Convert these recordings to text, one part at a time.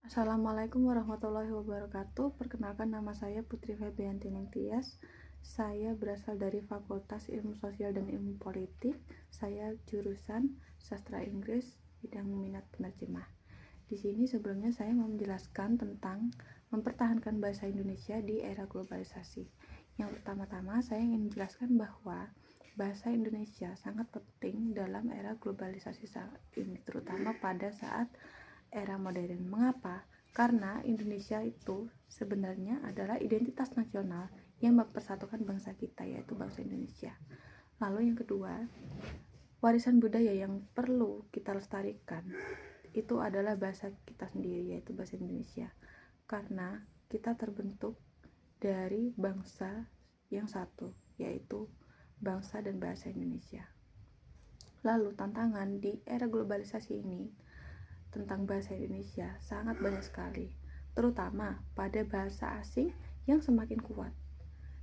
Assalamualaikum warahmatullahi wabarakatuh. Perkenalkan, nama saya Putri Febrianti Ningtyas. Saya berasal dari Fakultas Ilmu Sosial dan Ilmu Politik. Saya jurusan Sastra Inggris, bidang minat penerjemah. Di sini sebelumnya saya mau menjelaskan tentang mempertahankan bahasa Indonesia di era globalisasi. Yang pertama-tama saya ingin menjelaskan bahwa bahasa Indonesia sangat penting dalam era globalisasi saat ini, terutama pada saat era modern. Mengapa? Karena Indonesia itu sebenarnya adalah identitas nasional yang mempersatukan bangsa kita, yaitu bangsa Indonesia. Lalu yang kedua, warisan budaya yang perlu kita lestarikan itu adalah bahasa kita sendiri, yaitu bahasa Indonesia. Karena kita terbentuk dari bangsa yang satu, yaitu bangsa dan bahasa Indonesia. Lalu tantangan di era globalisasi ini tentang bahasa Indonesia sangat banyak sekali, terutama pada bahasa asing yang semakin kuat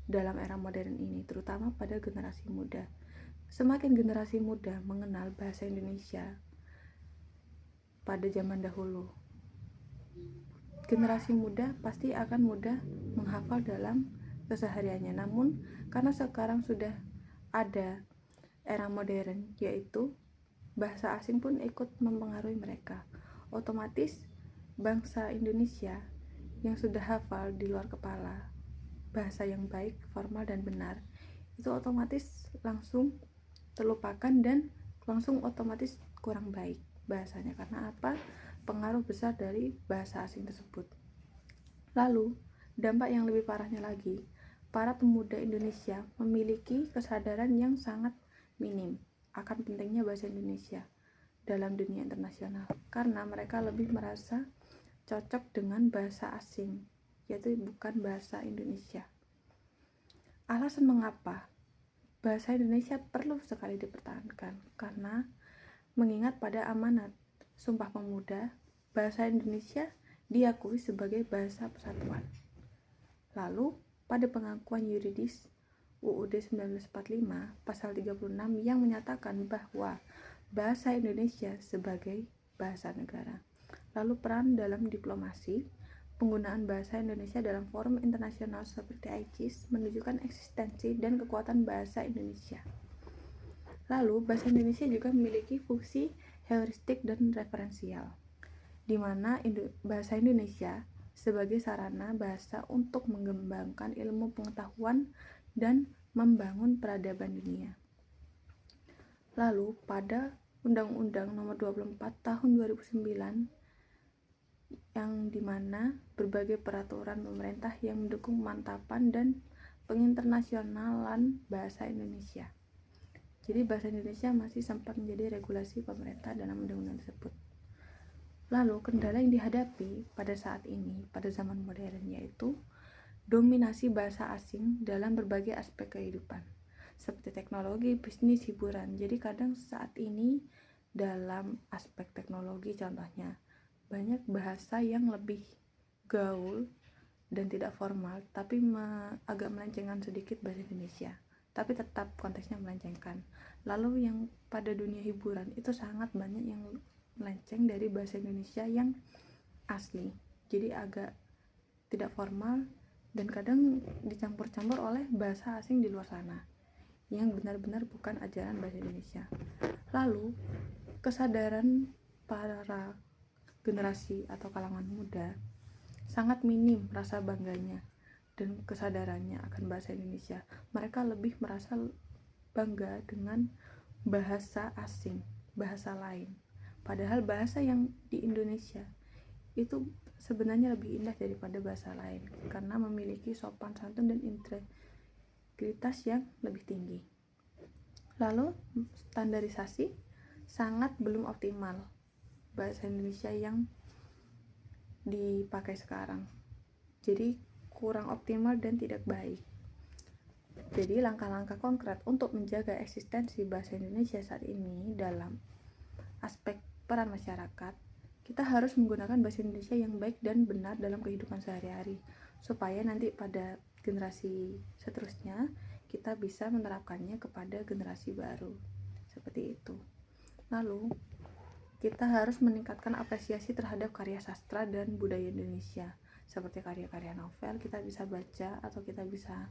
dalam era modern ini, terutama pada generasi muda. Semakin generasi muda mengenal bahasa Indonesia pada zaman dahulu, generasi muda pasti akan mudah menghafal dalam kesehariannya. Namun karena sekarang sudah ada era modern, yaitu bahasa asing pun ikut mempengaruhi mereka. Otomatis bangsa Indonesia yang sudah hafal di luar kepala bahasa yang baik, formal dan benar, itu otomatis langsung terlupakan dan langsung otomatis kurang baik bahasanya. Karena apa? Pengaruh besar dari bahasa asing tersebut. Lalu dampak yang lebih parahnya lagi, para pemuda Indonesia memiliki kesadaran yang sangat minim akan pentingnya bahasa Indonesia dalam dunia internasional, karena mereka lebih merasa cocok dengan bahasa asing, yaitu bukan bahasa Indonesia. Alasan mengapa bahasa Indonesia perlu sekali dipertahankan, karena mengingat pada amanat Sumpah Pemuda, bahasa Indonesia diakui sebagai bahasa persatuan. Lalu pada pengakuan yuridis UUD 1945 pasal 36 yang menyatakan bahwa bahasa Indonesia sebagai bahasa negara. Lalu peran dalam diplomasi, penggunaan bahasa Indonesia dalam forum internasional seperti ICIS menunjukkan eksistensi dan kekuatan bahasa Indonesia. Lalu bahasa Indonesia juga memiliki fungsi heuristik dan referensial, di mana bahasa Indonesia sebagai sarana bahasa untuk mengembangkan ilmu pengetahuan dan membangun peradaban dunia. Lalu pada Undang-Undang Nomor 24 Tahun 2009 yang dimana berbagai peraturan pemerintah yang mendukung pemantapan dan penginternasionalan bahasa Indonesia. Jadi bahasa Indonesia masih sempat menjadi regulasi pemerintah dalam undang-undang tersebut. Lalu kendala yang dihadapi pada saat ini, pada zaman modern, yaitu dominasi bahasa asing dalam berbagai aspek kehidupan, seperti teknologi, bisnis, hiburan. Jadi kadang saat ini dalam aspek teknologi contohnya, banyak bahasa yang lebih gaul dan tidak formal, tapi agak melencengkan sedikit bahasa Indonesia, tapi tetap konteksnya melencengkan. Lalu yang pada dunia hiburan itu sangat banyak yang melenceng dari bahasa Indonesia yang asli, jadi agak tidak formal dan kadang dicampur-campur oleh bahasa asing di luar sana yang benar-benar bukan ajaran bahasa Indonesia. Lalu kesadaran para generasi atau kalangan muda sangat minim rasa bangganya dan kesadarannya akan bahasa Indonesia. Mereka lebih merasa bangga dengan bahasa asing, bahasa lain, padahal bahasa yang di Indonesia itu sebenarnya lebih indah daripada bahasa lain karena memiliki sopan santun dan integritas yang lebih tinggi. Lalu standarisasi sangat belum optimal bahasa Indonesia yang dipakai sekarang, jadi kurang optimal dan tidak baik. Jadi langkah-langkah konkret untuk menjaga eksistensi bahasa Indonesia saat ini dalam aspek peran masyarakat, kita harus menggunakan bahasa Indonesia yang baik dan benar dalam kehidupan sehari-hari, supaya nanti pada generasi seterusnya kita bisa menerapkannya kepada generasi baru, seperti itu. Lalu kita harus meningkatkan apresiasi terhadap karya sastra dan budaya Indonesia, seperti karya-karya novel kita bisa baca atau kita bisa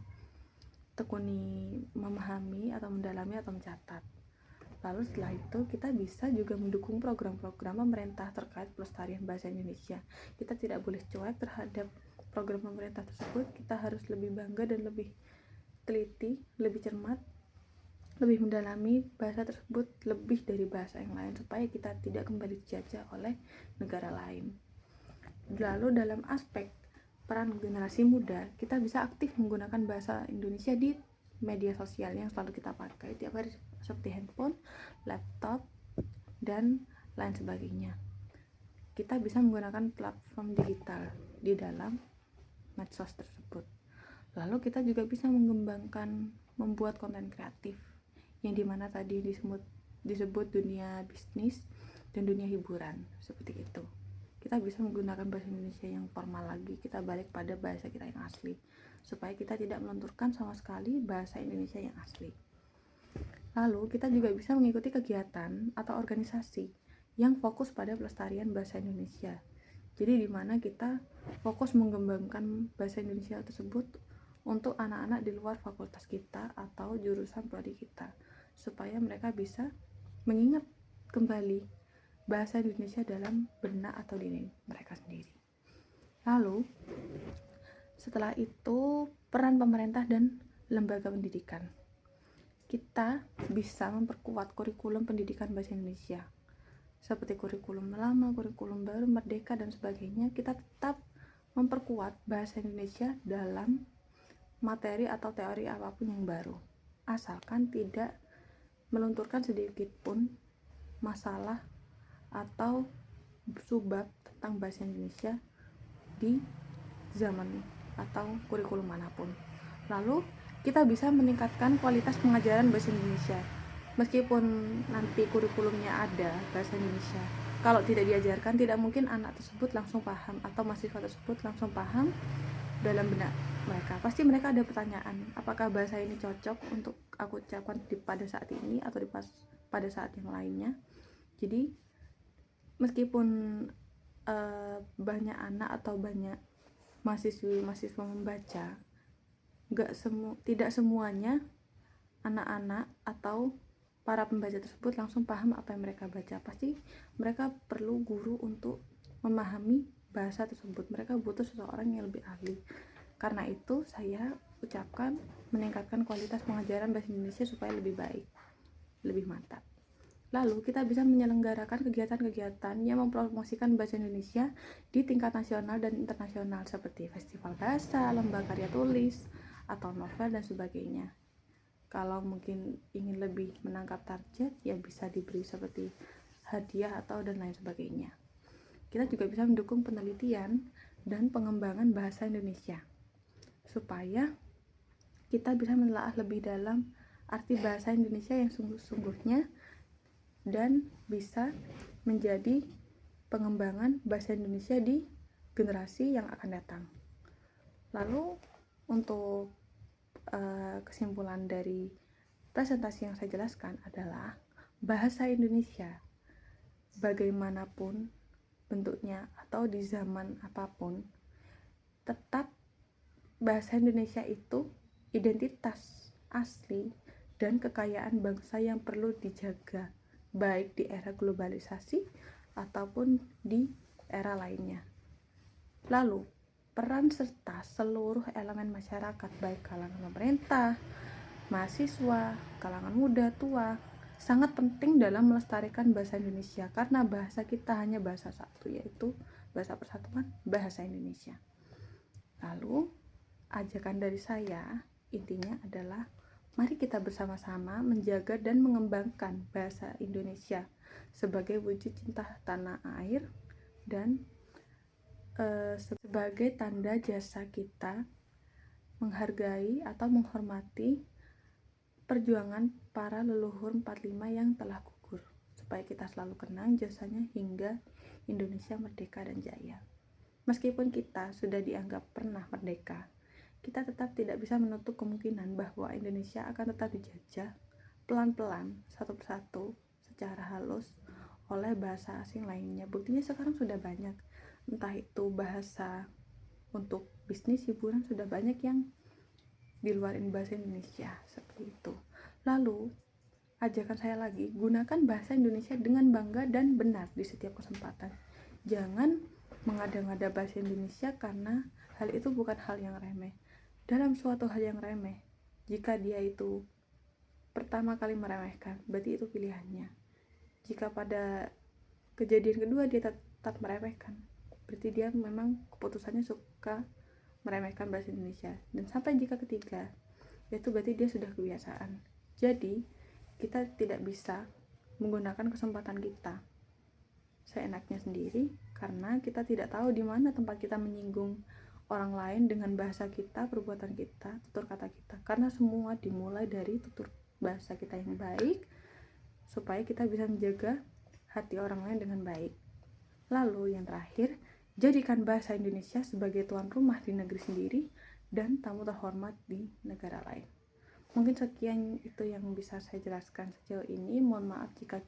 tekuni memahami atau mendalami atau mencatat. Lalu setelah itu kita bisa juga mendukung program-program pemerintah terkait pelestarian bahasa Indonesia. Kita tidak boleh cuek terhadap program pemerintah tersebut, kita harus lebih bangga dan lebih teliti, lebih cermat, lebih mendalami bahasa tersebut lebih dari bahasa yang lain supaya kita tidak kembali dijajah oleh negara lain. Lalu dalam aspek peran generasi muda, kita bisa aktif menggunakan bahasa Indonesia di media sosial yang selalu kita pakai tiap hari seperti handphone, laptop, dan lain sebagainya. Kita bisa menggunakan platform digital di dalam medsos tersebut. Lalu kita juga bisa mengembangkan membuat konten kreatif yang dimana tadi disebut dunia bisnis dan dunia hiburan, seperti itu. Kita bisa menggunakan bahasa Indonesia yang formal lagi, kita balik pada bahasa kita yang asli, supaya kita tidak melenturkan sama sekali bahasa Indonesia yang asli. Lalu kita juga bisa mengikuti kegiatan atau organisasi yang fokus pada pelestarian bahasa Indonesia. Jadi dimana kita fokus mengembangkan bahasa Indonesia tersebut untuk anak-anak di luar fakultas kita atau jurusan prodi kita, supaya mereka bisa mengingat kembali bahasa Indonesia dalam benak atau diri mereka sendiri. Lalu setelah itu peran pemerintah dan lembaga pendidikan. Kita bisa memperkuat kurikulum pendidikan bahasa Indonesia seperti kurikulum lama, kurikulum baru, merdeka dan sebagainya. Kita tetap memperkuat bahasa Indonesia dalam materi atau teori apapun yang baru, asalkan tidak melunturkan sedikit pun masalah atau subbab tentang bahasa Indonesia di zaman atau kurikulum manapun. Lalu kita bisa meningkatkan kualitas pengajaran bahasa Indonesia. Meskipun nanti kurikulumnya ada bahasa Indonesia, kalau tidak diajarkan, tidak mungkin anak tersebut langsung paham atau mahasiswa tersebut langsung paham dalam benak mereka. Pasti mereka ada pertanyaan, apakah bahasa ini cocok untuk aku ucapkan pada saat ini atau pada saat yang lainnya. Jadi meskipun banyak anak atau banyak mahasiswa membaca, tidak semuanya anak-anak atau para pembaca tersebut langsung paham apa yang mereka baca. Pasti mereka perlu guru untuk memahami bahasa tersebut. Mereka butuh seseorang yang lebih ahli. Karena itu saya ucapkan meningkatkan kualitas pengajaran bahasa Indonesia supaya lebih baik, lebih mantap. Lalu kita bisa menyelenggarakan kegiatan-kegiatan yang mempromosikan bahasa Indonesia di tingkat nasional dan internasional seperti festival bahasa, lomba karya tulis, atau novel dan sebagainya. Kalau mungkin ingin lebih menangkap target, ya bisa diberi seperti hadiah atau dan lain sebagainya. Kita juga bisa mendukung penelitian dan pengembangan bahasa Indonesia supaya kita bisa menelaah lebih dalam arti bahasa Indonesia yang sungguh-sungguhnya dan bisa menjadi pengembangan bahasa Indonesia di generasi yang akan datang. Lalu untuk kesimpulan dari presentasi yang saya jelaskan adalah bahasa Indonesia bagaimanapun bentuknya atau di zaman apapun, tetap bahasa Indonesia itu identitas asli dan kekayaan bangsa yang perlu dijaga, baik di era globalisasi ataupun di era lainnya. Lalu peran serta seluruh elemen masyarakat, baik kalangan pemerintah, mahasiswa, kalangan muda, tua, sangat penting dalam melestarikan bahasa Indonesia, karena bahasa kita hanya bahasa satu, yaitu bahasa persatuan, bahasa Indonesia. Lalu ajakan dari saya intinya adalah mari kita bersama-sama menjaga dan mengembangkan bahasa Indonesia sebagai wujud cinta tanah air dan sebagai tanda jasa kita menghargai atau menghormati perjuangan para leluhur 45 yang telah gugur, supaya kita selalu kenang jasanya hingga Indonesia merdeka dan jaya. Meskipun kita sudah dianggap pernah merdeka, kita tetap tidak bisa menutup kemungkinan bahwa Indonesia akan tetap dijajah pelan-pelan, satu persatu, secara halus oleh bahasa asing lainnya. Buktinya sekarang sudah banyak, entah itu bahasa untuk bisnis, hiburan, sudah banyak yang di luar bahasa Indonesia seperti itu. Lalu ajakan saya lagi, gunakan bahasa Indonesia dengan bangga dan benar di setiap kesempatan. Jangan mengada-ngada bahasa Indonesia, karena hal itu bukan hal yang remeh. Dalam suatu hal yang remeh, jika dia itu pertama kali meremehkan, berarti itu pilihannya. Jika pada kejadian kedua dia tetap meremehkan, berarti dia memang keputusannya suka meremehkan bahasa Indonesia. Dan sampai jika ketiga, itu berarti dia sudah kebiasaan. Jadi kita tidak bisa menggunakan kesempatan kita seenaknya sendiri, karena kita tidak tahu di mana tempat kita menyinggung orang lain dengan bahasa kita, perbuatan kita, tutur kata kita. Karena semua dimulai dari tutur bahasa kita yang baik, supaya kita bisa menjaga hati orang lain dengan baik. Lalu yang terakhir, jadikan bahasa Indonesia sebagai tuan rumah di negeri sendiri dan tamu terhormat di negara lain. Mungkin sekian itu yang bisa saya jelaskan sejauh ini. Mohon maaf jika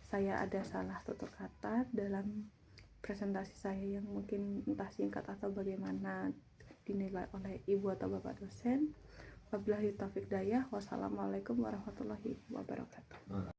saya ada salah tutur kata dalam presentasi saya yang mungkin entah singkat atau bagaimana dinilai oleh ibu atau bapak dosen. Wabillahi taufiq hidayah. Wassalamualaikum warahmatullahi wabarakatuh.